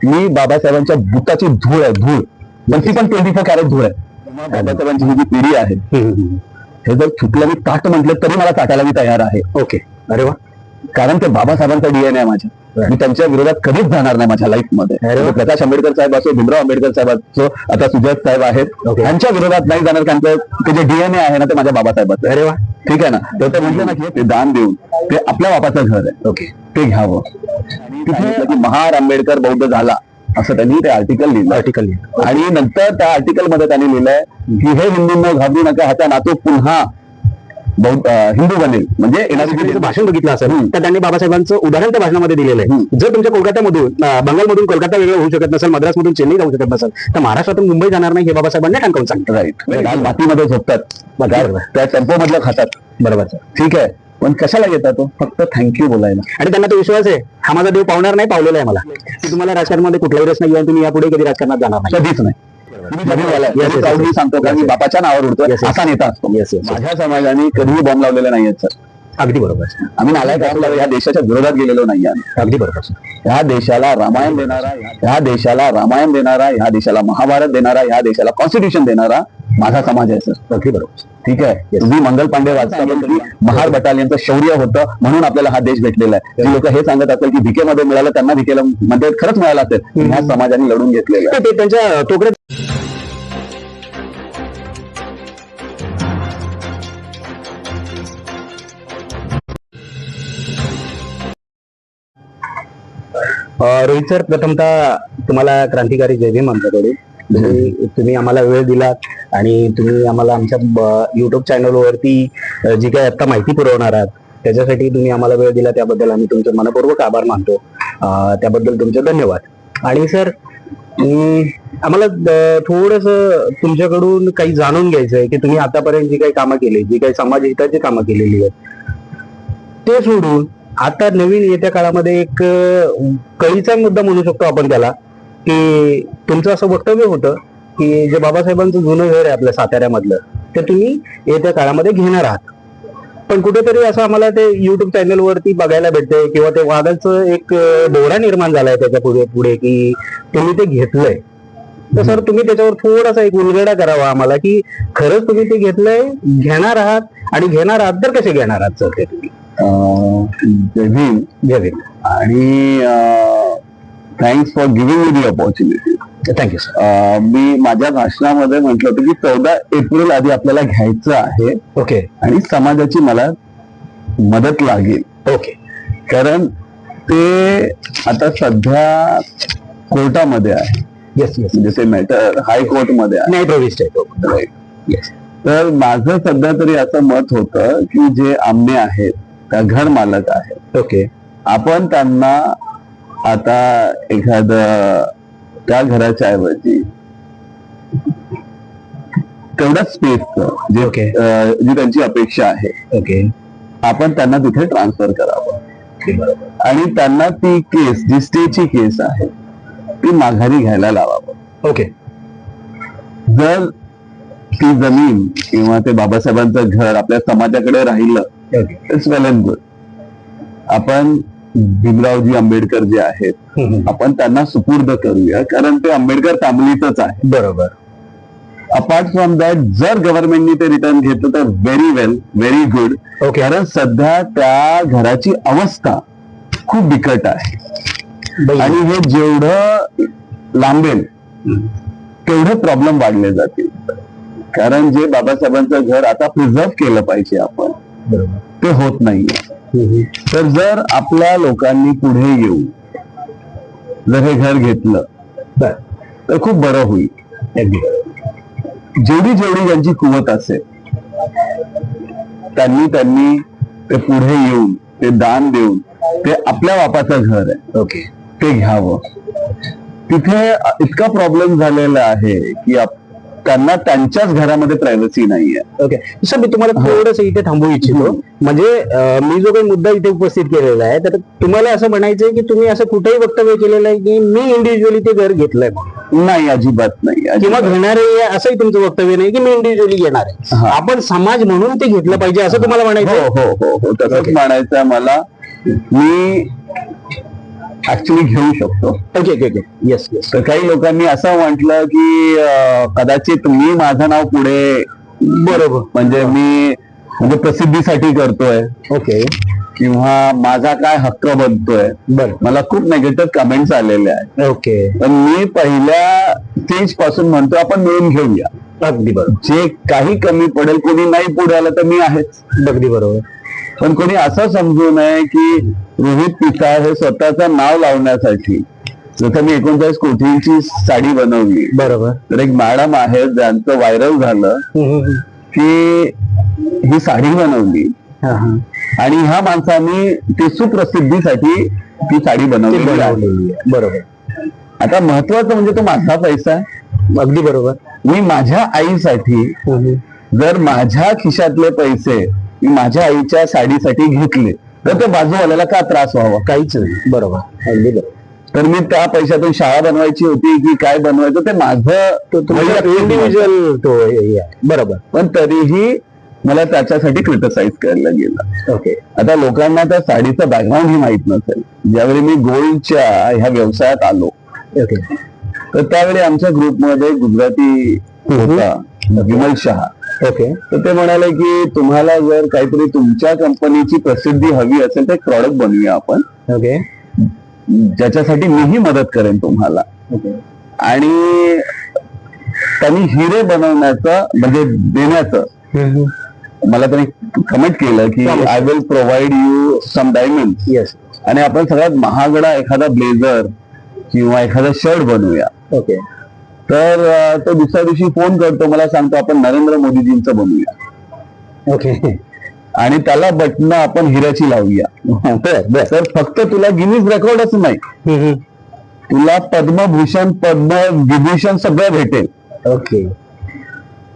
मी बाबासाहेबांच्या बुटाची धूळ आहे, धूळ, पण ती पण 24 कॅरेट धूळ आहे. बाबासाहेबांची ही जी पिढी आहे, हे जर चुकलं मी ताट म्हटलं तरी मला ताटायला मी तयार आहे. ओके, अरे वा. कारण ते बाबासाहेबांचा डीएनए आहे माझ्या. मी त्यांच्या विरोधात कधीच जाणार नाही माझ्या लाईफ मध्ये. प्रकाश आंबेडकर साहेब असो, भीमराव आंबेडकर साहेब असो, आता सुजात साहेब आहेत, त्यांच्या विरोधात नाही जाणार. कारण ते जे डीएनए आहे ना ते माझ्या बाबासाहेबांचं. अरे वा, ठीक आहे ना. तर ते म्हटलं ना की ते दान देऊन ते आपल्या बापाचं घर आहे, ओके, ते घ्यावं. तिथे की महार आंबेडकर बौद्ध झाला असं त्यांनी ते आर्टिकल लिहिलं. आणि नंतर त्या आर्टिकल मध्ये त्यांनी लिहिलंय की हे हिंदूंना घाबरू नका, ह्याचा नातू पुन्हा हिंदू बनेल. म्हणजे येणारे भाषण बघितलं असेल तर त्यांनी बाबासाहेबांचं उदाहरण त्या भाषणामध्ये दिलेलं आहे. जर तुमच्या कोलकात्यामधून, बंगालमधून कोलकाता वेगळं होऊ शकत नसेल, मद्रासमधून चेन्नई जाऊ शकत नसेल, तर महाराष्ट्रातून मुंबई जाणार नाही हे बाबासाहेबांनी ठाणकावून सांगतात. राईट. मातीमध्ये झोपतात, त्या टेम्पो मधलं खातात, बरोबर, ठीक आहे. पण कशाला येतात तो? फक्त थँक्यू बोलायला. आणि त्यांना तो विश्वास आहे, हा माझा देव पावणार नाही, पावलेला आहे मला, की तुम्हाला राजकारणामध्ये कुठलाही रस नाही आणि तुम्ही यापुढे कधी राजकारणात जाणार नाही. कधीच नाही. मी सांगतो का मी बापाच्या नावावर उडतो असा नेता असतो. माझ्या समाजाने कधीही बॉम्ब लावलेले नाहीये सर. अगदी बरोबर. आम्ही नालायक असला या देशाच्या विरोधात गेलेलो नाही. अगदी बरोबर. ह्या देशाला रामायण देणारा, ह्या देशाला रामायण देणारा, ह्या देशाला महाभारत देणारा, ह्या देशाला कॉन्स्टिट्यूशन देणारा माझा समाज आहे सर. अगदी बरोबर. ठीक आहे. तुम्ही मंगल पांडे वाचता की महार बटालियनचं शौर्य होतं म्हणून आपल्याला हा देश भेटलेला आहे. जे लोक हे सांगत असेल की भिकेमध्ये मिळालं, त्यांना भिकेला मध्ये खरंच मिळालं असेल, ह्या समाजाने लढून घेतलेलं आहे. ते त्यांच्या तोकड्यात रोहित सर, प्रथमतः तुम्हाला क्रांतिकारी जय भीम आमच्याकडे. तुम्ही आम्हाला वेळ दिलात आणि तुम्ही आम्हाला आमच्या युट्यूब चॅनलवरती जी काही आता माहिती पुरवणार आहात त्याच्यासाठी तुम्ही आम्हाला वेळ दिला, त्याबद्दल आम्ही तुमचे मनपूर्वक आभार मानतो. त्याबद्दल तुमचे धन्यवाद. आणि सर, आम्हाला थोडस तुमच्याकडून काही जाणून घ्यायचं आहे की तुम्ही आतापर्यंत जी काही कामं केली, जी काही समाज हिताची कामं केलेली आहेत, ते सोडून आता नवीन येत्या काळामध्ये एक कळीचा मुद्दा म्हणू शकतो आपण त्याला, की तुमचं असं वक्तव्य होतं की जे बाबासाहेबांचं जुनं घर आहे आपल्या साताऱ्यामधलं, ते तुम्ही येत्या काळामध्ये घेणार आहात. पण कुठेतरी असं आम्हाला ते युट्यूब चॅनलवरती बघायला भेटतंय किंवा ते वादाचं एक दोरा निर्माण झालाय त्याच्या पुढे की तुम्ही ते घेतलंय. तर सर, तुम्ही त्याच्यावर थोडासा एक उलगडा करावा आम्हाला की खरंच तुम्ही ते घेतलंय, घेणार आहात, आणि घेणार आहात तर कसे घेणार आहात सर ते तुम्ही? जय भीम. जय भीम. आणि thanks for giving me the opportunity. Thank you sir. मी माझ्या भाषणामध्ये म्हटलं होतं की 14 एप्रिल आधी आपल्याला घ्यायचं आहे. ओके. आणि समाजाची मला मदत लागेल. ओके. कारण ते आता सध्या कोर्टामध्ये आहे. Yes yes. म्हणजे ते मॅटर हायकोर्टमध्ये आहे. न्यायप्रविष्ट आहे. राईट. येस. तर माझं सध्या तरी असं मत होतं की जे आमने आहेत, त्या घर मालक आहेत, ओके, आपण त्यांना आता एखादं त्या घराच्या ऐवजी तेवढ्या स्पेसचं जे जी त्यांची अपेक्षा आहे, ओके, आपण त्यांना तिथे ट्रान्सफर करावं. आणि त्यांना ती केस, जी स्टेची केस आहे, ती माघारी घ्यायला लावावं. ओके. जर ती जमीन किंवा ते बाबासाहेबांचं घर आपल्या समाजाकडे राहिलं, इट्स वेल अँड गुड. आपण भीमरावजी आंबेडकर जे आहेत, आपण त्यांना सुपूर्द करूया, कारण ते आंबेडकर फॅमिलीच आहे. बरोबर. अपार्ट फ्रॉम दॅट, जर गव्हर्नमेंटनी ते रिटर्न घेतलं तर व्हेरी वेल, व्हेरी गुड. कारण सध्या त्या घराची अवस्था खूप बिकट आहे. आणि हे जेवढं लांबेल तेवढे प्रॉब्लेम वाढले जातील. कारण जे बाबासाहेबांचं घर आता प्रिझर्व केलं पाहिजे आपण, ते होत नाहीये. तर जर आपल्या लोकांनी पुढे येऊन जर हे घर घेतलं तर खूप बरं होईल. जेवढी ज्यांची कुवत असेल त्यांनी ते पुढे येऊन ते दान देऊन ते आपल्या बापाचं घर आहे, ओके, ते घ्यावं. तिथे इतका प्रॉब्लेम झालेला आहे की त्यांना त्यांच्याच घरामध्ये प्रायव्हसी नाहीये. ओके सर, मी तुम्हाला थोडंसं इथे थांबवू इच्छितो. म्हणजे मी जो काही मुद्दा इथे उपस्थित केलेला आहे, तर तुम्हाला असं म्हणायचंय की तुम्ही असं कुठेही वक्तव्य केलेलं आहे की मी इंडिव्हिज्युअली ते घर घेतलंय? नाही, अजिबात नाही. किंवा घेणारे असंही तुमचं वक्तव्य नाही की मी इंडिव्हिज्युअली घेणार आहे, आपण समाज म्हणून ते घेतलं पाहिजे असं तुम्हाला म्हणायचं? हो, तसंच म्हणायचं मला. मी ऍक्च्युली घेऊ शकतो. Okay okay okay yes yes. तर काही लोकांनी असं म्हटलं की कदाचित मी माझं नाव पुढे बरोबर म्हणजे प्रसिद्धीसाठी करतोय ओके किंवा माझा काय हक्क बनतोय. बरं मला खूप निगेटिव्ह कमेंट्स आलेले आहेत. ओके पण मी पहिल्या स्टेज पासून म्हणतो आपण मिळून घेऊया. अगदी बरोबर जे काही कमी पडेल, कोणी नाही पुढे आलं तर मी आहेच. अगदी बरोबर. पण कोणी असं समजू नये की रोहित पिसाळ हे स्वतःचं नाव लावण्यासाठी, जसं मी 39 कोटींची साडी बनवली. बरोबर. तर एक मॅडम आहे ज्यांचं व्हायरल झालं की ही साडी बनवली आणि ह्या माणसाने ती सुप्रसिद्धीसाठी ती साडी बनवलेली आहे. बरोबर. आता महत्वाचं म्हणजे तो माझा पैसा आहे. अगदी बरोबर. मी माझ्या आईसाठी जर माझ्या खिशातले पैसे मी माझ्या आईच्या साडीसाठी घेतले तर ते बाजूवाल्याला का त्रास व्हावा? काहीच नाही. बरोबर. अगदी बरोबर. तर मी त्या पैशातून शाळा बनवायची होती की काय बनवायचं ते माझं इंडिव्हिज्युअल तो बरोबर. पण तरीही मला त्याच्यासाठी क्रिटिसाइज करायला गेलं. ओके. आता लोकांना त्या साडीचं बॅकग्राऊंड ही माहित नसेल. ज्यावेळी मी गोल्डच्या ह्या व्यवसायात आलो ओके तर त्यावेळी आमच्या ग्रुपमध्ये गुजराती होता विमल शहा. ओके. तर ते म्हणाले की तुम्हाला जर काहीतरी तुमच्या कंपनीची प्रसिद्धी हवी असेल तर एक प्रॉडक्ट बनवूया आपण. ओके. ज्याच्यासाठी मीही मदत करेन तुम्हाला. आणि त्यांनी हिरे बनवण्याचं म्हणजे देण्याचं मला त्यांनी कमेंट केलं की I will provide you some diamond. Yes. आणि आपण सगळ्यात महागडा एखादा ब्लेझर किंवा एखादा शर्ट बनवूया. ओके. तर तो दुसऱ्या दिवशी फोन करतो, मला सांगतो आपण नरेंद्र मोदीजींचं बनवूया. ओके. आणि त्याला बटणं आपण हिऱ्याची लावूया. तर फक्त तुला गिनीज रेकॉर्डच नाही, तुला पद्मभूषण पद्मविभूषण सगळं भेटेल. ओके.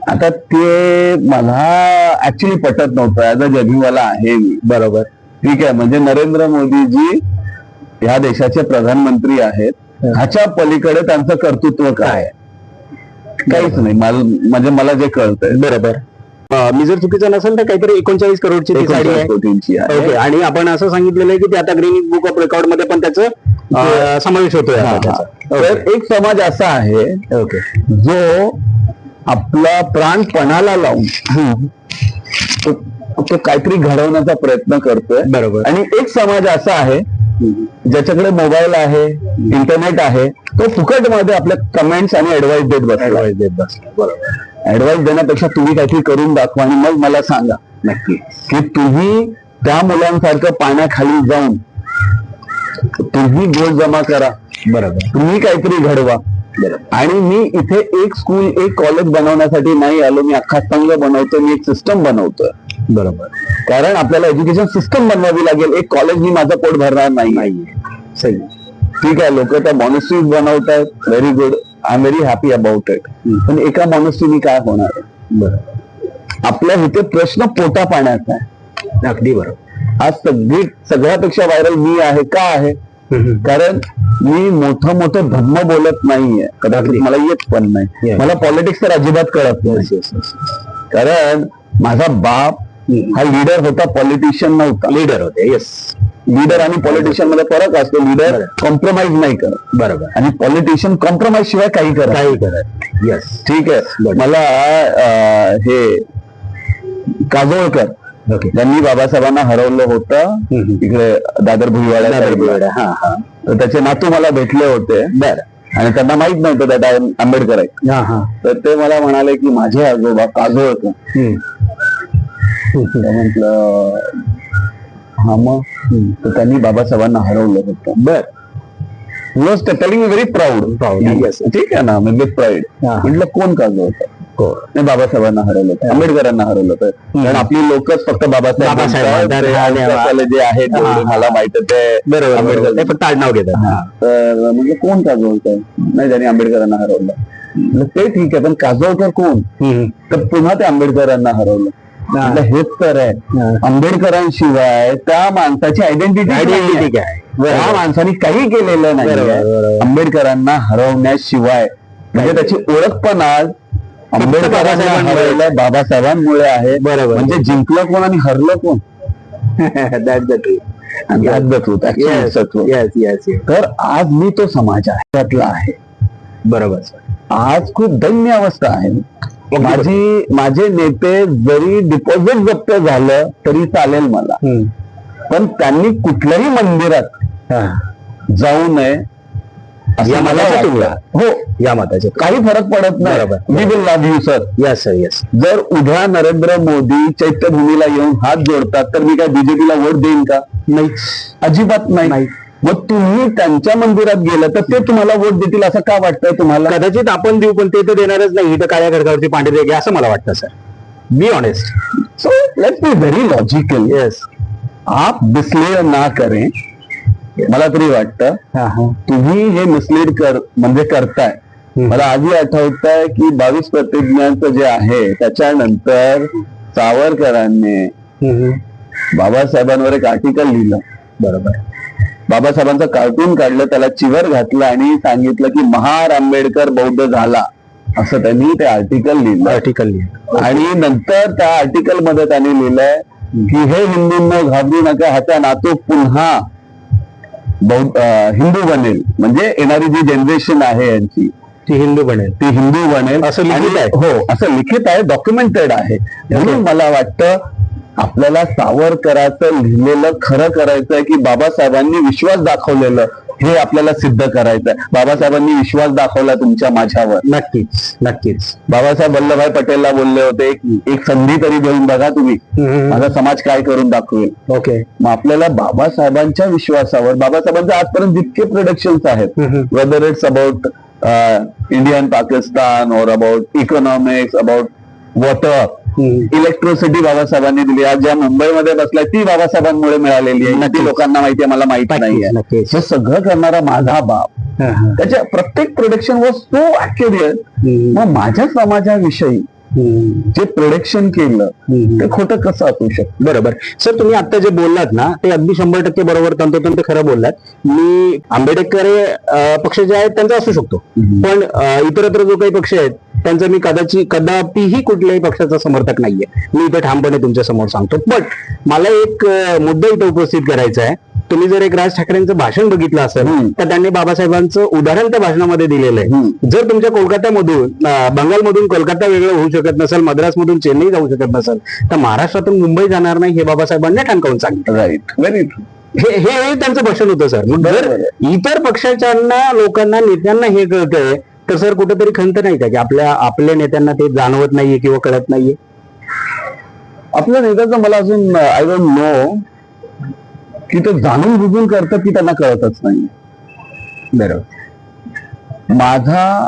आता ते मला ऍक्च्युली पटत नव्हतं. ऍज अ जगीवाला आहे मी. बरोबर. ठीक आहे. म्हणजे नरेंद्र मोदीजी ह्या देशाचे प्रधानमंत्री आहेत, ह्याच्या पलीकडे त्यांचं कर्तृत्व काय? काहीच नाही. म्हणजे मला जे कळतंय. बरोबर. मी जर चुकीचं नसेल तर काहीतरी 39 करोडची ती साडी आहे. कोटींची आहे. ओके. आणि आपण असं सांगितलेलं आहे की ते आता ग्रीनिज बुक ऑफ रेकॉर्ड मध्ये पण त्याचं समावेश होतोय. तर एक समाज असा आहे ओके जो आपला प्राण पणाला लावून तो काहीतरी घडवण्याचा प्रयत्न करतोय. बरोबर. आणि एक समाज असा आहे ज्याच्याकडे मोबाईल आहे, इंटरनेट आहे, तो फुकट मध्ये आपल्या कमेंट्स आणि ऍडवाइस देत बसला. बरोबर. ऍडवाइस देण्यापेक्षा तुम्ही काहीतरी करून दाखवा आणि मग मला सांगा नक्की की तुम्ही त्या मुलांसारखं पाण्याखाली जाऊन तुम्ही गोल्ड जमा करा. बरोबर. तुम्ही काहीतरी घडवा. आणि मी इथे एक स्कूल एक कॉलेज बनवण्यासाठी नाही आलो. मी अख्खा संघ बनवतोय, मी एक सिस्टम बनवतोय. बरोबर. कारण आपल्याला एज्युकेशन सिस्टम बनवावी लागेल. एक कॉलेज मी माझं पोट भरणार नाही. सही. ठीक आहे. लोक त्या मॉनेस्ट्रीज बनवतायत, very good, I am very happy about it. पण एका मॉनेस्ट्रीनी काय होणार आहे? बरोबर. आपल्या इथे प्रश्न पोटा पाण्याचा आहे. अगदी बरोबर. आज सगळ्यापेक्षा व्हायरल मी आहे. का आहे? कारण मी मोठं धर्म बोलत नाहीये. कदाचित मला येत पण नाही. मला पॉलिटिक्स तर अजिबात कळत नाही. कारण माझा बाप हा लीडर होता, पॉलिटिशियन नव्हता. लीडर होते. येस. लीडर आणि पॉलिटिशियन मध्ये फरक असतो. लीडर कॉम्प्रोमाइज नाही करत. बरोबर. आणि पॉलिटिशियन कॉम्प्रोमाइज शिवाय काही करत. येस. ठीक आहे. मला हे काजोळकर ज्यांनी बाबासाहेबांना हरवलं होतं इकडे दादर भुईवाडा, तर त्याचे नातू मला भेटले होते. बरं. आणि त्यांना माहित नव्हतं दादा आंबेडकर आहे. तर ते मला म्हणाले की माझे आजोबा काजोळकर. म्हटलं हा मग. तर त्यांनी बाबासाहेबांना हरवलं होतं. बरं. Was telling me very proud. ठीक आहे ना, म्हणजे प्राईड. म्हटलं कोण काजोळकर? नाही, बाबासाहेबांना हरवलं होतं, आंबेडकरांना हरवलं होतं. कारण आपली लोकच फक्त बाबासाहेब जे आहेत मला माहित आहे आंबेडकर फक्त आडनाव घेतात. तर म्हणजे कोण काजोळकर? नाही, त्यांनी आंबेडकरांना हरवलं. ते ठीक आहे, पण काजोळकर कोण? तर पुन्हा ते आंबेडकरांना हरवलं. हेच तर आहे. आंबेडकरांशिवाय त्या माणसाची आयडेंटिटी काय? त्या माणसाने काही केलेलं नाही आंबेडकरांना हरवण्याशिवाय. म्हणजे त्याची ओळख पण आज आंबेडकरांना हरवलं बाबासाहेबांमुळे आहे. बरोबर. म्हणजे जिंकलं कोण आणि हरलं कोण? Yes yes. तर आज मी तो समाजातला आहे. बरोबर सर. आज खूप दैन्य अवस्था आहे. माझे नेते जरी डिपॉझिट जप्त झालं तरी चालेल मला, पण त्यांनी कुठल्याही मंदिरात जाऊ नये या मताच्या हो, या मताचे काही फरक पडत नाही. We will love you sir. Yes sir yes. जर उद्या नरेंद्र मोदी चैत्यभूमीला येऊन हात जोडतात तर मी काय बीजेपीला वोट देईन का? नाही, अजिबात नाही. मग तुम्ही त्यांच्या मंदिरात गेलं तर ते तुम्हाला वोट देतील असं का वाटतंय तुम्हाला? कदाचित आपण देऊ, पण ते तर देणारच नाही. इथं काळ्या खडकावरती पांढरे रेगे असं मला वाटतं sir. Be honest. So let's be very logical. Yes. आप मिसलीड ना करें. मला तरी वाटतं तुम्ही हे मिसलीड म्हणजे करताय. मला आधी आठवत आहे की 22 प्रतिज्ञांचं जे आहे त्याच्यानंतर सावरकरांनी बाबासाहेबांवर एक आर्टिकल लिहिलं. बरोबर. बाबासाहेबांचं कार्टून काढलं, त्याला चिवर घातलं आणि सांगितलं की महार आंबेडकर बौद्ध झाला असं त्यांनी ते आर्टिकल लिहिलं. आणि नंतर त्या आर्टिकल मध्ये त्यांनी लिहिलंय की हे हिंदूंना घाबरू नका, ह्याचा नातू पुन्हा हिंदू बनेल. म्हणजे येणारी जी जनरेशन आहे यांची ती हिंदू बनेल असं लिखित आहे. हो, असं लिखित आहे, डॉक्युमेंटेड आहे. म्हणून मला वाटतं आपल्याला सावरकराचं लिहिलेलं खरं करायचंय की बाबासाहेबांनी विश्वास दाखवलेलं हे आपल्याला सिद्ध करायचंय. बाबासाहेबांनी विश्वास दाखवला तुमच्या माझ्यावर. नक्कीच नक्कीच. बाबासाहेब वल्लभभाई पटेलला बोलले होते एक संधी तरी देऊन बघा तुम्ही, माझा समाज काय करून दाखवेल. ओके. मग आपल्याला बाबासाहेबांच्या विश्वासावर, बाबासाहेबांचे आजपर्यंत जितके प्रोडक्शन्स आहेत, whether it's about Indian Pakistan और about economics, about water, electricity बाबासाहेबांनी दिली. आज ज्या मुंबईमध्ये बसलाय ती बाबासाहेबांमुळे मिळालेली आहे. ती लोकांना माहिती आहे, मला माहित नाहीये. हे सगळं करणारा माझा बाप, त्याच्या प्रत्येक प्रोडक्शन वॉज सो ऍक्युरेट. मग माझ्या समाजाविषयी जे प्रोडक्शन केलं ते खोटं कसं असू शकतं? बरोबर सर. तुम्ही आता जे बोललात ना ते अगदी 100% बरोबर, तंतोतंत खरं बोललात. मी आंबेडकर पक्ष जे आहेत त्यांचा असू शकतो, पण इतरत्र जो काही पक्ष आहेत त्यांचं मी कदापिही कुठल्याही पक्षाचा समर्थक नाहीये. मी इथे ठामपणे तुमच्या समोर सांगतो. पण मला एक मुद्दा इथं उपस्थित करायचा आहे. तुम्ही जर एक राज ठाकरेंचं भाषण बघितलं असेल तर त्यांनी बाबासाहेबांचं उदाहरण त्या भाषणामध्ये दिलेलं आहे. जर तुमच्या कोलकात्यामधून, बंगालमधून कोलकाता वेगळं होऊ शकत नसेल, मद्रासमधून चेन्नई जाऊ शकत नसेल, तर महाराष्ट्रातून मुंबई जाणार नाही हे बाबासाहेबांनी ठणकावून सांगितलं. Right, very true. हे त्यांचं भाषण होतं सर. जर इतर पक्षाच्या लोकांना, नेत्यांना हे कळतंय तर सर कुठेतरी खंत नाही का की आपल्या नेत्यांना ते जाणवत नाहीये किंवा कळत नाहीये? आपल्या नेत्याचं मला अजून आय डोंट नो की ते जाणून बुजून करतात की त्यांना कळतच नाही. बरोबर. माझा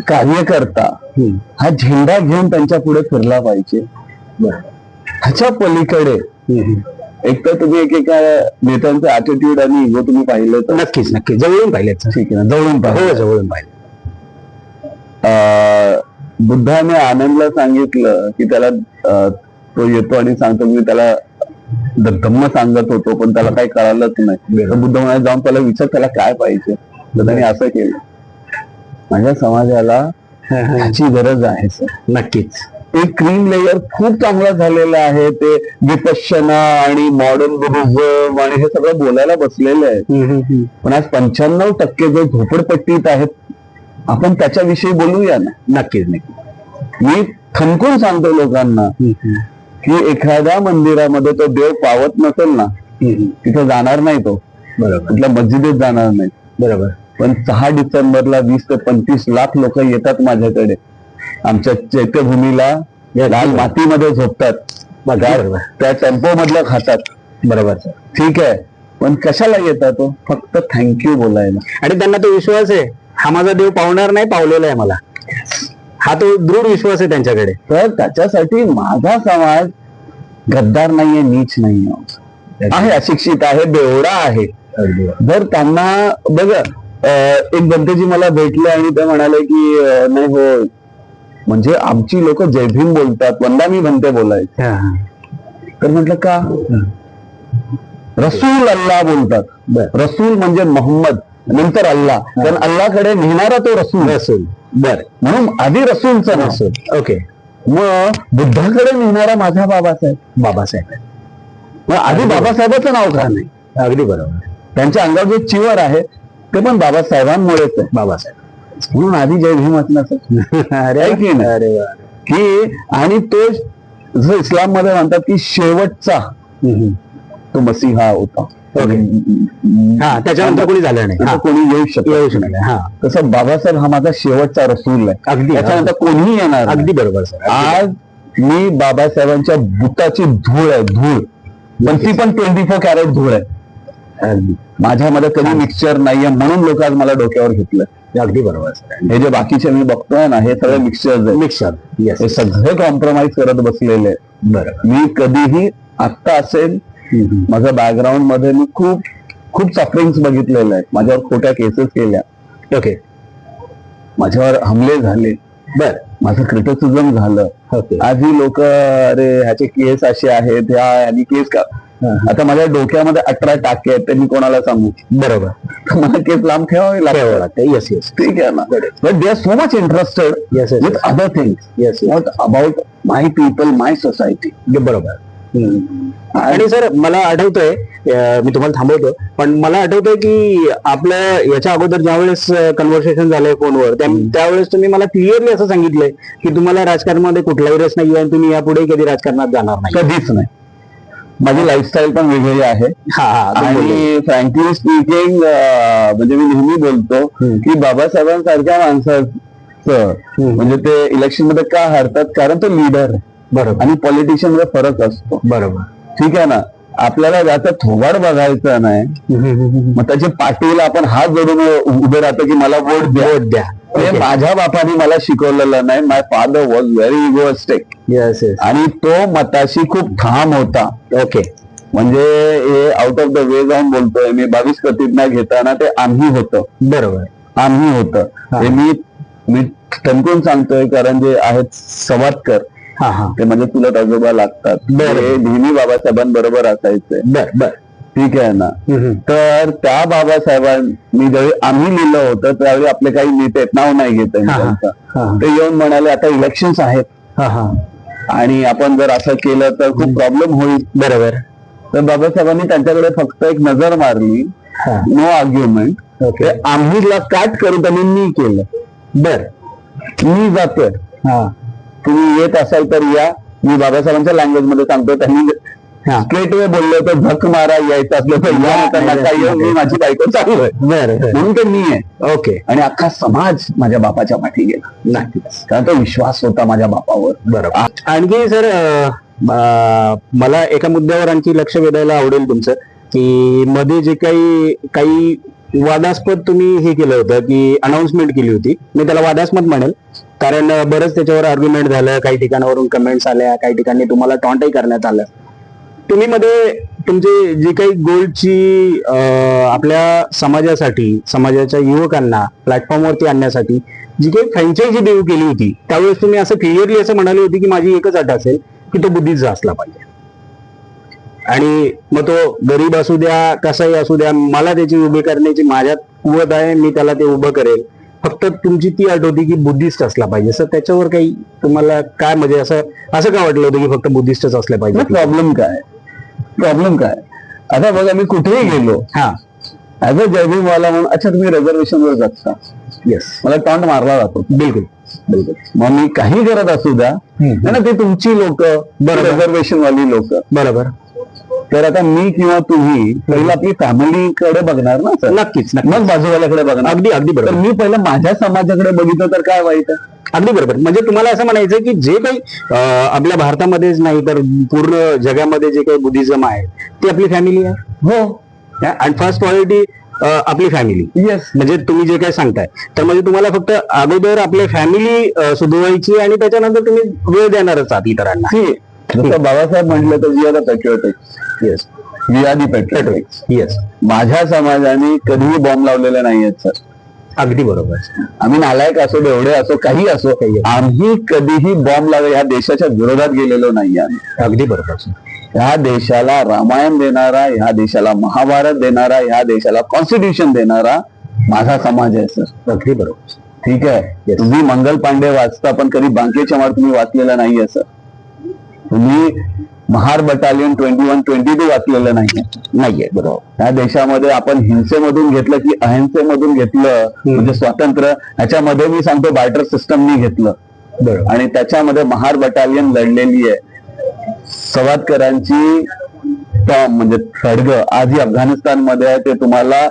कार्यकर्ता हा झेंडा घेऊन त्यांच्या पुढे फिरला पाहिजे. ह्याच्या पलीकडे एक तर तुम्ही एकेका नेत्यांचं ऍटिट्यूड आणि इगो तुम्ही पाहिलं तर नक्कीच नक्कीच जवळून पाहिलेत. ठीक आहे ना, जवळून पाहिजे. जवळून पाहिले. बुद्धाने आनंदला सांगितलं की त्याला तो येतो आणि सांगतो, मी त्याला धम्म सांगत होतो पण त्याला काही कळालंच नाही. बुद्ध म्हणाले जाऊन त्याला विचार त्याला काय पाहिजे. तर त्याने असं केलं. माझ्या समाजाला ह्याची गरज आहे सर. नक्कीच. एक क्रीम लेयर खूप चांगला झालेला आहे. ते विपश्यना आणि मॉडर्न बुद्धिझम आणि हे सगळं बोलायला बसलेलं आहे. पण आज 95% जे झोपडपट्टीत आहेत आपण त्याच्याविषयी बोलूया ना. नक्कीच नक्की. मी थमकून सांगतो लोकांना की एखाद्या मंदिरामध्ये तो देव पावत नसेल ना तिथे जाणार नाही तो. बरोबर. कुठल्या मस्जिदीत जाणार नाही. बरोबर. पण 6 डिसेंबरला 20 ते 25 लाख लोक येतात माझ्याकडे. आमच्या चैत्यभूमीला लाल मातीमध्ये झोपतात, त्या टेम्पो मधलं खातात. बरोबर. ठीक आहे, पण कशाला येतात तो? फक्त थँक्यू बोलायला. आणि त्यांना तो विश्वास आहे हा माझा देव पावणार नाही, पावलेला आहे मला. हा तो दृढ विश्वास आहे त्यांच्याकडे. तर त्याच्यासाठी माझा समाज गद्दार नाहीये, नीच नाहीये, आहे अशिक्षित आहे, बेवडा आहे. जर त्यांना बघा, एक बंतेजी मला भेटले आणि ते म्हणाले की नाही हो, म्हणजे आमची लोक जय भीम बोलतात, वंदामी बनते बोलायचे. तर म्हटलं का? रसूल अल्लाह बोलतात. रसूल म्हणजे मोहम्मद, नंतर अल्लाह. कारण अल्लाकडे नेणारा तो रसूल. बर. म्हणून आधी रसूलचा रसूल. ओके. मग बुद्धाकडे नेणारा माझा बाबासाहेब. बाबासाहेब. मग आधी बाबासाहेबांचं नाव का नाही? अगदी बरोबर. त्यांच्या अंगावर जे चिवर आहे ते पण बाबासाहेबांमुळेच आहे. बाबासाहेब म्हणून आधी जय भीम वाचण्याचं अरे की नाही? अरे वा. की आणि तो जसं इस्लाम मध्ये म्हणतात की शेवटचा तो मसीहा होता. हा, त्याच्यानंतर कोणी झालं नाही. आता कोणी येऊ शकत नाही. हा, तसं बाबासाहेब हा माझा शेवटचा रसूल आहे. अगदी त्याच्यानंतर कोणीही येणार नाही. अगदी बरोबर सर. आज मी बाबासाहेबांच्या बुटाची धूळ आहे, धूळ, पण ती पण 24 कॅरेट धूळ आहे. अगदी माझ्यामध्ये कधी मिक्सचर नाहीये म्हणून लोक आज मला डोक्यावर घेतलं. अगदी बरोबर सर. हे जे बाकीचे मी बघतोय ना, हे सगळे मिक्सचर्स आहेत. मिक्सर. येस. हे सगळे कॉम्प्रोमाइज करत बसलेले आहेत. बरोबर. मी कधीही आत्ता असेल माझ्या बॅकग्राऊंड मध्ये मी खूप खूप सफरिंग्स बघितलेले आहेत. माझ्यावर खोट्या केसेस केल्या, ओके. माझ्यावर हमले झाले, बर. माझं क्रिटिसिझम झालं. ओके. आज ही लोक अरे ह्याचे केस असे आहेत, ह्यानी केस का. आता माझ्या डोक्यामध्ये 18 टाके आहेत, ते मी कोणाला सांगू? बरोबर. तर मला केस लांब ठेवावे लागते. Yes yes. ठीक आहे ना. But they are so much interested yes with other things, yes. Not about my people, my society. बरोबर. आणि सर मला आठवतंय, मी तुम्हाला थांबवतो, पण मला आठवतंय की आपलं याच्या अगोदर ज्यावेळेस कन्व्हर्सेशन झालंय फोनवर, त्यावेळेस तुम्ही मला क्लिअरली असं सांगितलंय की तुम्हाला राजकारणामध्ये कुठलाही रस नाही आणि तुम्ही यापुढे कधी राजकारणात जाणार नाही. कधीच नाही. माझी लाईफस्टाईल पण वेगळी आहे. आणि फ्रँकली स्पीकिंग म्हणजे मी नेहमी बोलतो की बाबासाहेबांसारख्या माणसाचं म्हणजे ते इलेक्शन मध्ये का हारतात? कारण तो लीडर आहे. बरोबर. आणि पॉलिटिशियन मध्ये फरक असतो. बरोबर. ठीक आहे ना. आपल्याला त्याचं थोबाड बघायचं नाही, मग त्याचे पाठीला आपण हात जोडून उभे राहतो की मला वोट द्या. वोट द्या. ते माझ्या बापाने मला शिकवलेलं नाही. My father was very egoistic. Yes yes. आणि तो मताशी खूप ठाम होता. ओके. म्हणजे हे आउट ऑफ द वे जाऊन बोलतोय मी. 22 प्रतिज्ञा घेताना ते आम्ही होतं. बरोबर. आम्ही होतं. हे मी ठणकून सांगतोय, कारण जे आहेत सवादकर ते म्हणजे तुला आजोबा लागतात. ते नेहमी बाबासाहेबांबरोबर असायचे. बर बर. ठीक आहे ना. तर त्या बाबासाहेबांनी ज्यावेळी आम्ही लिहिलं होतं त्यावेळी आपले काही नेते, नाव नाही घेत त्यांचं, ते येऊन म्हणाले आता इलेक्शन्स आहेत आणि आपण जर असं केलं तर खूप प्रॉब्लेम होईल. बरोबर. तर बाबासाहेबांनी त्यांच्याकडे फक्त एक नजर मारली, नो आर्ग्युमेंट. ते आम्हीला काट करू त्यांनी मी केलं. बर, मी जातोय, तुम्ही येत असाल तर या. मी बाबासाहेबांच्या लँग्वेज मध्ये सांगतो. त्यांनी स्ट्रेट वे बोलले होतं, झक मारा, यायचं असलं तर या, नका येऊ, मी माझी बायको चालू आहे. म्हणून ते मी आहे. ओके. आणि अख्खा समाज माझ्या बापाच्या पाठी गेला. नक्कीच, कारण तो विश्वास होता माझ्या बापावर. बरोबर. आणखी सर मला एका मुद्द्यावर आणखी लक्ष वेधायला आवडेल तुमचं, की मध्ये जे काही वादास्पद तुम्ही हे केलं होतं की अनाउन्समेंट केली होती. मी त्याला वादास्पद म्हणेल, कारण बरंच त्याच्यावर आर्ग्युमेंट झालं, काही ठिकाणावरून कमेंट्स आल्या, काही ठिकाणी तुम्हाला टॉन्टही करण्यात आलं. तुम्ही मध्ये तुमची जी काही गोल्डची आपल्या समाजासाठी, समाजाच्या युवकांना प्लॅटफॉर्मवरती आणण्यासाठी जी काही फ्रँचायझी देऊ केली होती, त्यावेळेस तुम्ही असं क्लिअरली असं म्हणाले होते की माझी एकच अट असेल की तो बुद्धिस्ट असला पाहिजे. आणि मग तो गरीब असू द्या, कसाही असू द्या, मला त्याची उभी करण्याची माझ्यात कुवत आहे, मी त्याला ते उभं करेल. फक्त तुमची ती अट होती की बुद्धिस्ट असला पाहिजे. सर त्याच्यावर काही तुम्हाला काय, म्हणजे असं का वाटलं होतं की फक्त बुद्धिस्टच असले पाहिजे? प्रॉब्लेम काय? आता बघा, मी कुठेही गेलो ऍज अ जयभीमवाला म्हणून, अच्छा तुम्ही रिझर्वेशनवर जाता, येस, मला टॉन्ट मारला जातो. बिलकुल. मग मी काही करत असू द्या ना, ते तुमची लोक, रिझर्वेशन वाली लोक. बरोबर. तर आता मी किंवा तुम्ही पहिला आपली फॅमिलीकडे बघणार ना सर. नक्कीच. मग बाजूवाल्याकडे बघणार. अगदी बरोबर. मी पहिलं माझ्या समाजाकडे बघितलं तर काय वाईट आहे? अगदी बरोबर. म्हणजे तुम्हाला असं म्हणायचं की जे काही आपल्या भारतामध्येच नाही तर पूर्ण जगामध्ये जे काही बुद्धिझम आहे ती आपली फॅमिली आहे. हो. आणि फर्स्ट प्रायोरिटी आपली फॅमिली. येस. म्हणजे तुम्ही जे काही सांगताय, तर म्हणजे तुम्हाला फक्त अगोदर आपली फॅमिली सुधरवायची आणि त्याच्यानंतर तुम्ही वेळ देणारच आहात इतरांना. जसं बाबासाहेब म्हटलं तर we are the patriotics. Yes, we are the patriotics. Yes. माझ्या समाजाने कधीही बॉम्ब लावलेले नाहीयेत सर. अगदी बरोबर. आम्ही नालायक असो, बेवडे असो, काही असो, आम्ही कधीही बॉम्ब लावले ह्या देशाच्या विरोधात गेलेलो नाही आम्ही. अगदी बरोबर. ह्या देशाला रामायण देणारा, ह्या देशाला महाभारत देणारा, ह्या देशाला कॉन्स्टिट्यूशन देणारा माझा समाज आहे सर. अगदी बरोबर. ठीक आहे. तुम्ही मंगल पांडे वाचता, पण कधी बांकेच्या मार तुम्ही वाचलेला नाहीये सर. तुम्ही महार बटालियन 21-22 वाचलेलं नाहीये. बरोबर. या देशामध्ये आपण हिंसेमधून घेतलं की अहिंसेमधून घेतलं म्हणजे स्वातंत्र्य, ह्याच्यामध्ये मी सांगतो बार्टर सिस्टमनी घेतलं. बरोबर. आणि त्याच्यामध्ये महार बटालियन लढलेली आहे. सवादकरांची म्हणजे खडग आजही अफगाणिस्तान मध्ये आहे. ते तुम्हाला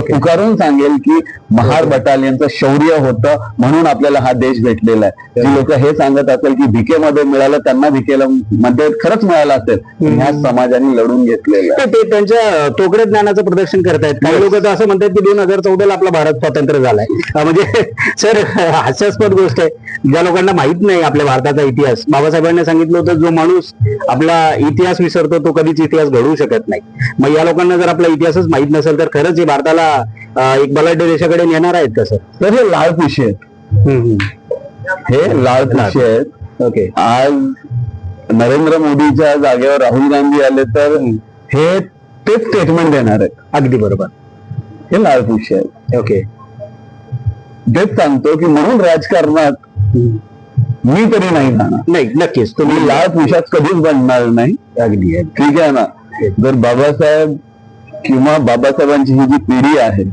पुकारून सांगेल की महार बटालियनचं शौर्य होतं म्हणून आपल्याला हा देश भेटलेला आहे. जी लोक हे सांगत असेल की भिकेमध्ये मिळालं, त्यांना भिकेला मध्ये खरंच मिळालं असेल, ह्या समाजाने लढून घेतलेलं आहे. ते त्यांच्या तोकडे ज्ञानाचं प्रदर्शन करतायत. काही लोक तर असं म्हणतात की 2014 आपला भारत स्वतंत्र झालाय. म्हणजे सर हास्यास्पद गोष्ट आहे. ज्या लोकांना माहित नाही आपल्या भारताचा इतिहास, बाबासाहेबांनी सांगितलं होतं जो माणूस आपला इतिहास विसरतो तो कधीच इतिहास घडवू शकत नाही. मग या लोकांना जर आपला इतिहासच माहित नसेल तर खरंच हे भारताला एक बलाढ्य देशाकडे नेणार आहेत का सर? तर हे लाळपुशी आहेत. हे लाळपुशी आहेत. ओके. आज नरेंद्र मोदीच्या जागेवर राहुल गांधी आले तर हे तेच स्टेटमेंट देणार आहेत. अगदी बरोबर. हे लाळपुशी आहेत. ओके. तेच सांगतो की म्हणून राजकारणात मी तरी नाही जाणार. नाही, नक्कीच तुम्ही लाल पुशात कधीच बनणार नाही. अगदी ठीक आहे ना. जर बाबासाहेब किंवा बाबासाहेबांची ही जी पिढी आहे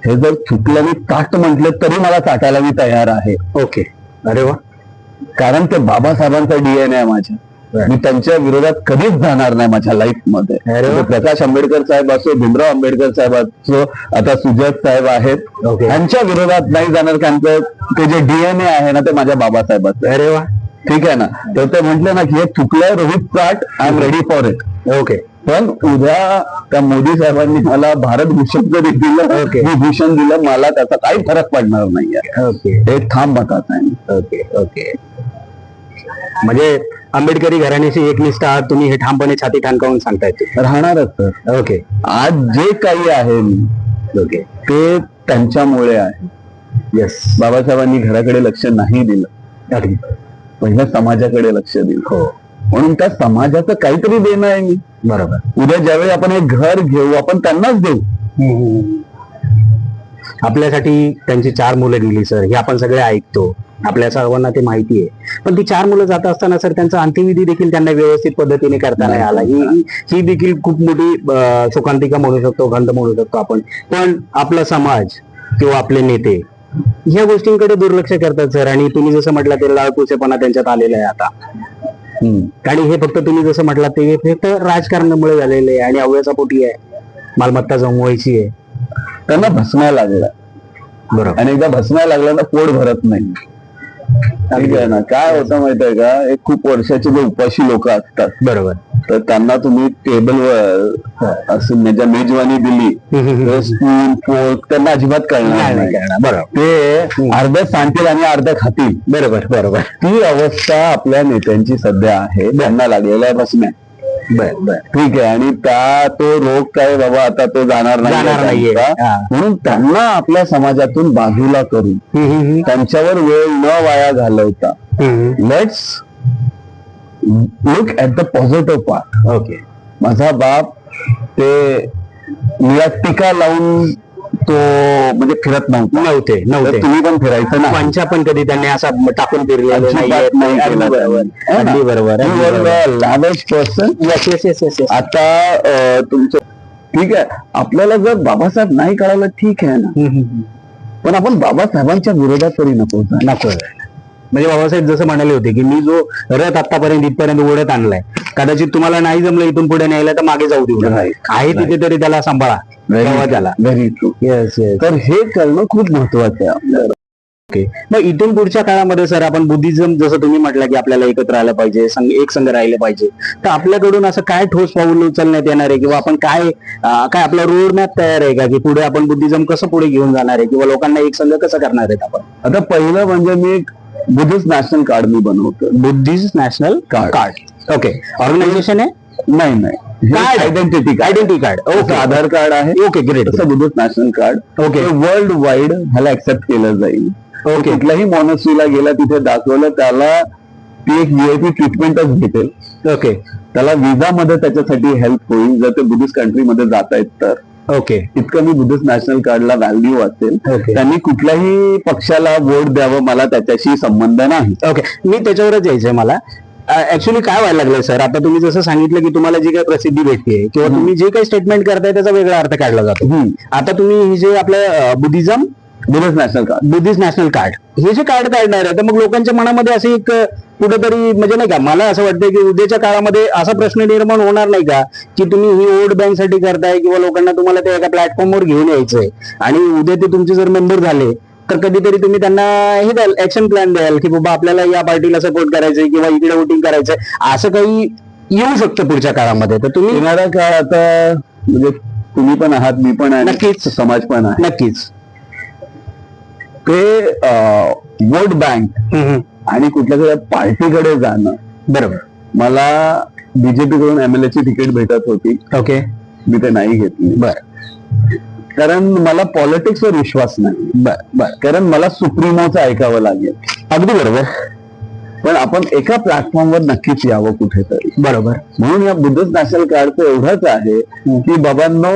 हे जर चुकलं मी ताट म्हटलं तरी मला ताटायला मी तयार आहे. ओके. अरे वा. कारण ते बाबासाहेबांचा डीएनए आहे माझ्या. मी त्यांच्या विरोधात कधीच जाणार नाही माझ्या लाईफ मध्ये. प्रकाश आंबेडकर साहेब असो, भीमराव आंबेडकर साहेब असो, आता सुजात साहेब आहेत, त्यांच्या विरोधात नाही जाणार. त्यांचं ते जे डीएनए आहे ना ते माझ्या बाबासाहेबांचं. अरे वा. ठीक आहे ना. तर ते म्हटलं ना की हे चुकलंय रोहित चाट, I am ready for it. Okay. पण उद्या त्या मोदी साहेबांनी मला भारत भूषण जरी दिलं, विभूषण दिलं, मला त्याचा काही फरक पडणार नाहीये. ओके. हे ठाम मताचं आहे. ओके. ओके. म्हणजे आंबेडकरी घराण्याशी एकनिष्ठ आहात तुम्ही, हे ठामपणे छाती ठणकावून सांगतायत. राहणारच सर. ओके. आज जे काही आहे ओके ते त्यांच्यामुळे आहे. येस. बाबासाहेबांनी घराकडे लक्ष नाही दिलं, अगदी. पहिल्या समाजाकडे लक्ष दिलं. हो. म्हणून त्या समाजाचं काहीतरी देणं आहे मी. बरोबर. उद्या ज्यावेळी आपण एक घर घेऊ आपण त्यांनाच देऊ. आपल्यासाठी त्यांची 4 मुलं गेली सर, हे आपण सगळे ऐकतो, आपल्या सर्वांना ते माहिती आहे. पण ती 4 मुलं जात असताना सर त्यांचा अंत्यविधी देखील त्यांना व्यवस्थित पद्धतीने करता नाही आला. ही देखील खूप मोठी शोकांतिका म्हणू शकतो, खंड म्हणू शकतो आपण. पण आपला समाज किंवा आपले नेते ह्या गोष्टींकडे दुर्लक्ष करतात सर. आणि तुम्ही जसं म्हटलं ते लाळपुसेपणा त्यांच्यात आलेला आहे आता. आणि हे फक्त तुम्ही जसं म्हटलं ते फक्त राजकारणामुळे झालेलं आहे आणि अव्याचा पोटी आहे, मालमत्ता जमवायची आहे. त्यांना भस्मायला लागला. बरोबर. आणि एकदा भस्मायला लागला ना पोट भरत नाही. ठीक आहे ना. काय होतं माहित आहे का, एक खूप वर्षाचे जे उपाशी लोक असतात, बरोबर, तर त्यांना तुम्ही टेबलवर असं मेजवानी दिली तर स्पून फोर्क त्यांना अजिबात कळणार नाही. बरोबर. ते अर्ध्या सांगतील आणि अर्ध्या खातील. बरोबर. बरोबर. ती अवस्था आपल्या नेत्यांची सध्या आहे. त्यांना लागलेला आहे भस्म्या. बर. ठीक आहे. आणि तो रोग काय बाबा आता तो जाणार नाही. म्हणून त्यांना आपल्या समाजातून बाजूला करून त्यांच्यावर वेळ न वाया घालवता let's look at the positive part. Okay. माझा बाप ते निळा टीका लावून तो म्हणजे फिरत नव्हते. तुम्ही पण फिरायचं ना. पंचा पण कधी त्यांनी असा टाकून फिरलेला नाही. अगदी बरोबर. Lavish person. आता तुमचं ठीक आहे. आपल्याला जर बाबासाहेब नाही कळालं ठीक आहे ना, पण आपण बाबासाहेबांच्या विरोधात तरी नको. म्हणजे बाबासाहेब जसं म्हणाले होते की मी जो रथ आतापर्यंत इथपर्यंत ओढत आणलाय, कदाचित तुम्हाला नाही जमलं इथून पुढे न्यायला तर मागे जाऊ देऊ. आहे तिथे तरी त्याला सांभाळा. Very true. येस. तर हे करणं खूप महत्वाचं आहे. ओके. मग इथून पुढच्या काळामध्ये सर आपण बुद्धिझम जसं तुम्ही म्हटलं की आपल्याला एकत्र आलं पाहिजे, एक संघ राहिलं पाहिजे, तर आपल्याकडून असं काय ठोस पाऊल उचलण्यात येणार आहे किंवा आपण काय आपला रोड मॅप तयार आहे का की पुढे आपण बुद्धिझम कसं पुढे घेऊन जाणार आहे किंवा लोकांना एक संघ कसं करणार आहेत आपण? आता पहिलं म्हणजे मी बुद्धिस्ट नॅशनल कार्ड मी बनवतो. Buddhist national card. Okay. Organization आहे? नाही. Identity card. Okay. Aadhaar card आहे. ओके. ग्रेट. तसं Buddhist national card. Okay. World wide ह्याला ऍक्सेप्ट केलं जाईल. ओके. कुठल्याही मॉनेस्ट्रीला गेला तिथे दाखवलं त्याला ती एक व्हीआयपी ट्रीटमेंटच भेटेल. ओके. त्याला विजामध्ये त्याच्यासाठी हेल्प होईल जर ते बुद्धिस्ट कंट्रीमध्ये जात आहेत तर. ओके. इतकं मी बुद्धिस्ट नॅशनल कार्डला व्हॅल्यू असेल. त्यांनी कुठल्याही पक्षाला वोट द्यावं मला त्याच्याशी संबंध नाही. ओके. मी त्याच्यावरच यायचंय मला ऍक्च्युली काय व्हायला लागलंय सर, आता तुम्ही जसं सांगितलं की तुम्हाला जी काही प्रसिद्धी भेटते किंवा तुम्ही जे काही स्टेटमेंट करताय त्याचा वेगळा अर्थ काढला जातो. आता तुम्ही हे जे आपलं बुद्धिस्ट नॅशनल कार्ड हे जे कार्ड काढणार आहे, तर मग लोकांच्या मनामध्ये असे एक कुठेतरी म्हणजे नाही का, मला असं वाटतं की उद्याच्या काळामध्ये असा प्रश्न निर्माण होणार नाही का की तुम्ही ही वोट बँक साठी करताय किंवा लोकांना तुम्हाला ते एका प्लॅटफॉर्मवर घेऊन यायचंय आणि उद्या ते तुमचे जर मेंबर झाले तर कधीतरी तुम्ही त्यांना हे द्याल, ऍक्शन प्लॅन द्याल की बाबा आपल्याला या पार्टीला सपोर्ट करायचंय किंवा इकडे वोटिंग करायचंय, असं काही येऊ शकतं पुढच्या काळामध्ये. तर तुम्ही येणारा काळ आता म्हणजे तुम्ही पण आहात, मी पण आहे, नक्कीच. समाज पण आहे, नक्कीच ते वोट बँक आणि कुठल्या तरी पार्टीकडे जाणं. बरोबर. मला बीजेपी कडून MLA ची तिकीट भेटत होती, ओके, मी ते नाही घेतली. कारण मला पॉलिटिक्सवर विश्वास नाही. कारण मला सुप्रीमोचं ऐकावं लागेल. अगदी बरोबर. पण आपण एका प्लॅटफॉर्मवर नक्कीच यावं कुठेतरी. बरोबर. म्हणून या बुद्धिस्ट नॅशनल कार्डचं एवढंच आहे की बाबांनो,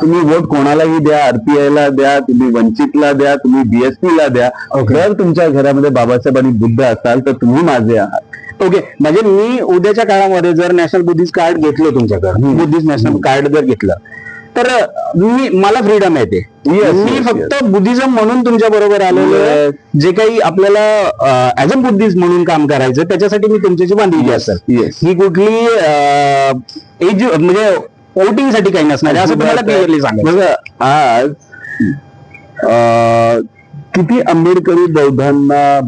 तुम्ही वोट कोणालाही द्या, RPI ला द्या, तुम्ही वंचितला द्या, तुम्ही BSP ला द्या. जर तुमच्या घरामध्ये बाबासाहेब आणि बुद्ध असाल तर तुम्ही माझे आहात. ओके, म्हणजे मी उद्याच्या काळामध्ये जर नॅशनल बुद्धिस्ट कार्ड घेतलं तुमच्याकडे, बुद्धिस्ट नॅशनल कार्ड जर घेतलं तर मला फ्रीडम येते. मी फक्त बुद्धिझम म्हणून तुमच्या बरोबर आलेलो आहे. जे काही आपल्याला ऍज अ बुद्धिस्ट म्हणून काम करायचं त्याच्यासाठी मी तुमच्याशी बांधिलकी असेल. ही कुठली एज म्हणजे वोटिंग साठी काही नसणार असं तुम्हाला क्लिअरली सांगायचं. आज किती आंबेडकरी बौद्धांना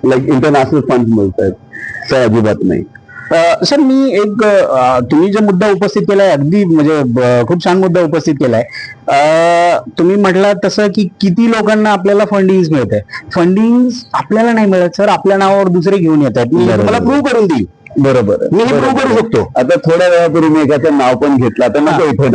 लाईक इंटरनॅशनल फंड मिळत आहेत? तर अजिबात नाही. सर, मी एक तुम्ही जो मुद्दा उपस्थित केलाय अगदी म्हणजे खूप छान मुद्दा उपस्थित केलाय. तुम्ही म्हटलं तसं की किती लोकांना आपल्याला फंडिंग मिळत आहे. फंडिंग आपल्याला नाही मिळत सर, आपल्या नावावर दुसरे घेऊन येतात. मी तुम्हाला प्रूव्ह करून देईल. बरोबर, मी हे प्रूव्ह करू शकतो. आता थोड्या वेळापूर्वी मी एकाचं नाव पण घेतलं, आता नको इथे,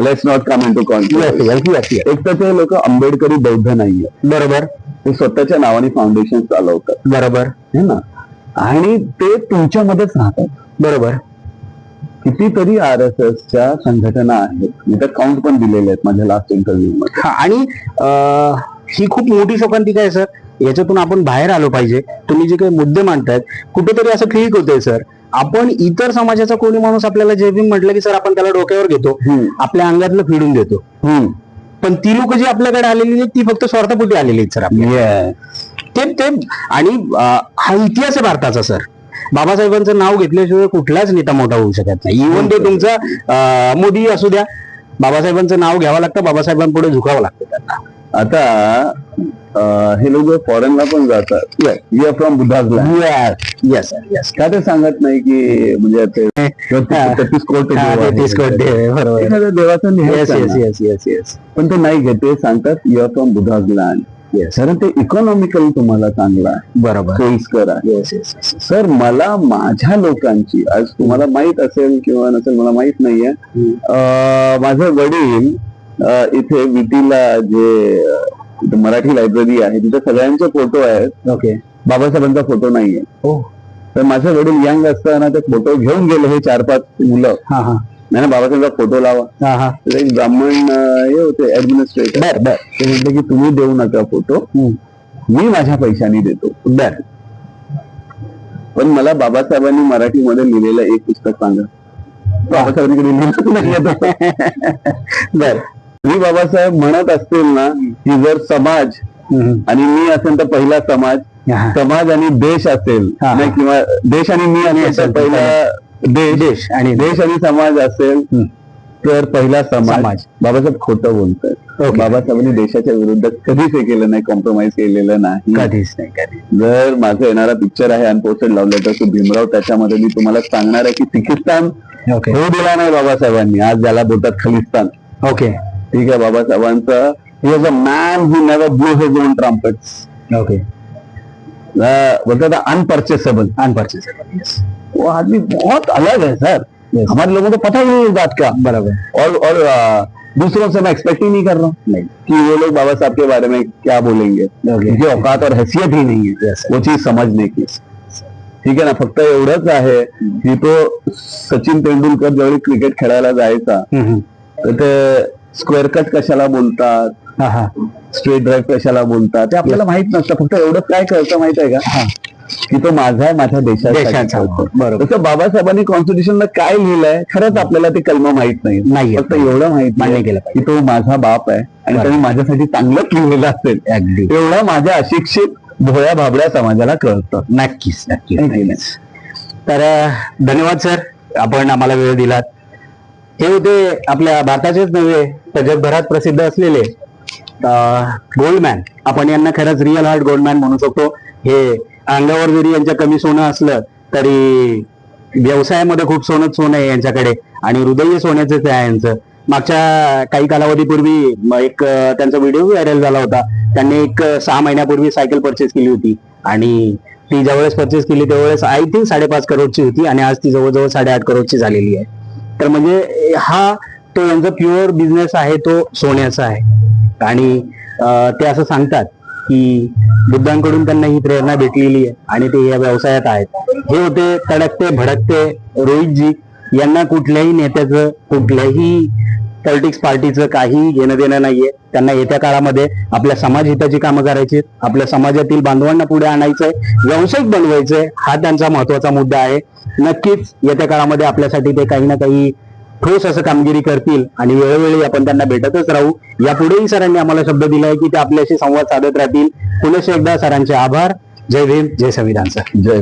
let's not come into conflict. एक तर ते लोक आंबेडकरी बौद्ध नाहीये. बरोबर. ते स्वतःच्या नावाने फाउंडेशन चालवतात. बरोबर है ना, आणि ते तुमच्यामध्येच राहतात. बरोबर. कितीतरी RSSच्या संघटना आहेत, मी तर काउंट पण दिलेले आहेत माझ्या लास्ट इंटरव्ह्यू मध्ये. आणि ही खूप मोठी शोकांतिका आहे सर. याच्यातून आपण बाहेर आलो पाहिजे. तुम्ही जे काही मुद्दे मांडतायत कुठेतरी असं क्लिक होतंय सर. आपण इतर समाजाचा कोणी माणूस आपल्याला जय भीम म्हटलं की सर आपण त्याला डोक्यावर घेतो, आपल्या अंगातलं फिरून देतो. पण ती लोक जी आपल्याकडे आलेली आहेत ती फक्त स्वार्थापोटी आलेली आहेत सर. ते आणि हा इतिहास आहे भारताचा सर. बाबासाहेबांचं नाव घेतल्याशिवाय कुठलाच नेता मोठा होऊ शकत नाही. इव्हन तो तुमचा मोदी असू द्या, बाबासाहेबांचं नाव घ्यावं लागतं, बाबासाहेबांपुढे झुकावं लागतं त्यांना. आता हे लोक फॉरेनला पण जातात, we are from Buddha's land. Yes yes. का ते सांगत नाही की म्हणजे 33 कोटी बरोबर देवाचं येस. पण ते नाही घेत, ते सांगतात you are from Buddha's land. कारण ते इकॉनॉमिकल तुम्हाला चांगलं आहे. बरोबर. सोयीस्कर आहे. सर, मला माझ्या लोकांची, आज तुम्हाला माहित असेल किंवा नसेल मला माहित नाहीये, माझे वडील इथे विटीला जे मराठी लायब्ररी आहे तिथे सगळ्यांचे फोटो आहेत. ओके. बाबासाहेबांचा फोटो नाहीये. तर माझे वडील यंग असताना ते फोटो घेऊन गेले, हे 4-5 मुलं. नाही, बाबासाहेबांचा फोटो लावा. एक ब्राह्मण हे होते ऍडमिनिस्ट्रेटर, ते म्हटले की तुम्ही देऊ नका फोटो, मी माझ्या पैशानी देतो. पण मला बाबासाहेबांनी मराठीमध्ये लिहिलेलं एक पुस्तक सांगा. बाबासाहेबांकडे लिहिलं नाही. मी बाबासाहेब म्हणत असतील ना की जर समाज आणि मी असेल तर पहिला समाज, समाज आणि देश असेल नाही, किंवा देश आणि मी असेल पहिला देश, आणि देश आणि समाज असेल तर पहिला समाज. बाबासाहेब खोटं बोलतात. बाबासाहेबांनी देशाच्या विरुद्ध कधीच हे केलं नाही, कॉम्प्रोमाइज केलेलं नाही, कधीच नाही. जर माझा येणारा पिक्चर आहे unposted love letter to Bhimrao, त्याच्यामध्ये मी तुम्हाला सांगणार आहे की पाकिस्तान होऊ दिला नाही बाबासाहेबांनी, आज ज्याला बोलतात खलिस्तान. ओके, ठीक आहे. बाबासाहेबांचं he was a man who never blew his own trumpets. Okay, बोलते अनपरचेसेबल. वो आदमी बहुत अलग है सर. हमारे लोगों को पता ही नहीं इस बात का. बराबर. और दूसरों से मैं एक्सपेक्ट ही नहीं कर रहा हूँ कि वो लोग बाबा साहब के बारे में क्या बोलेंगे. उनकी औकात और हैसियत ही नहीं है वो चीज समझने की. ठीक आहे ना. फक्त एवढंच आहे की तो सचिन तेंडुलकर ज्यावेळी क्रिकेट खेळायला जायचा तर ते स्क्वेअर कट कशाला बोलतात, स्ट्रेट ड्राईव्ह कशाला बोलतात ते आपल्याला माहित नसतं. फक्त एवढं काय कळतं माहित आहे का, की तो माझा आहे, माझ्या देशाचा. बरोबर. तसं बाबासाहेबांनी कॉन्स्टिट्यूशनला काय लिहिलंय खरंच आपल्याला ते कलम माहित नाही. फक्त एवढं माहित मान्य केलं की तो माझा बाप आहे आणि त्याने माझ्यासाठी चांगलंच लिहिलेलं असेल. अगदी एवढं माझ्या अशिक्षित भोळ्या भाबड्या समाजाला कळतं. नक्कीच नक्कीच. तर धन्यवाद सर, आपण आम्हाला वेळ दिलात. हे होते आपल्या भारताचेच नव्हे तर जगभरात प्रसिद्ध असलेले गोल्डमॅन. आपण यांना खरंच रिअल हार्ट गोल्डमॅन म्हणू शकतो. हे अंगावर जरी यांच्या कमी सोनं असलं तरी व्यवसायामध्ये खूप सोनं आहे यांच्याकडे आणि हृदय सोन्याचंच आहे यांचं. मागच्या काही कालावधीपूर्वी एक त्यांचा व्हिडिओ व्हायरल झाला होता. त्यांनी एक 6 महिन्यापूर्वी सायकल परचेस केली होती आणि ती ज्यावेळेस परचेस केली त्यावेळेस आय थिंक 5.5 करोडची होती आणि आज ती जवळजवळ 8.5 करोडची झालेली आहे. तर म्हणजे हा तो यांचा प्युअर बिझनेस आहे, तो सोन्याचा आहे. आणि ते असं सांगतात की बुद्धांकडून त्यांना ही प्रेरणा भेटलेली आहे आणि ते या व्यवसायात आहेत. हे होते तडकते भडकते रोहितजी. यांना कुठल्याही नेत्याचं कुठल्याही पॉलिटिक्स पार्टीचं काही घेणं देणं नाहीये. त्यांना येत्या काळामध्ये आपल्या समाज हिताची कामं करायची, आपल्या समाजातील बांधवांना पुढे आणायचंय, व्यावसायिक बनवायचंय, हा त्यांचा महत्वाचा मुद्दा आहे. नक्कीच येत्या काळामध्ये आपल्यासाठी ते काही ना काही ठोस असं कामगिरी करतील आणि वेळोवेळी आपण त्यांना भेटतच राहू. यापुढेही सरांनी आम्हाला शब्द दिलाय की ते आपल्याशी संवाद साधत राहतील. पुन्हा एकदा सरांचे आभार. जय भीम, जय संविधान सर. जय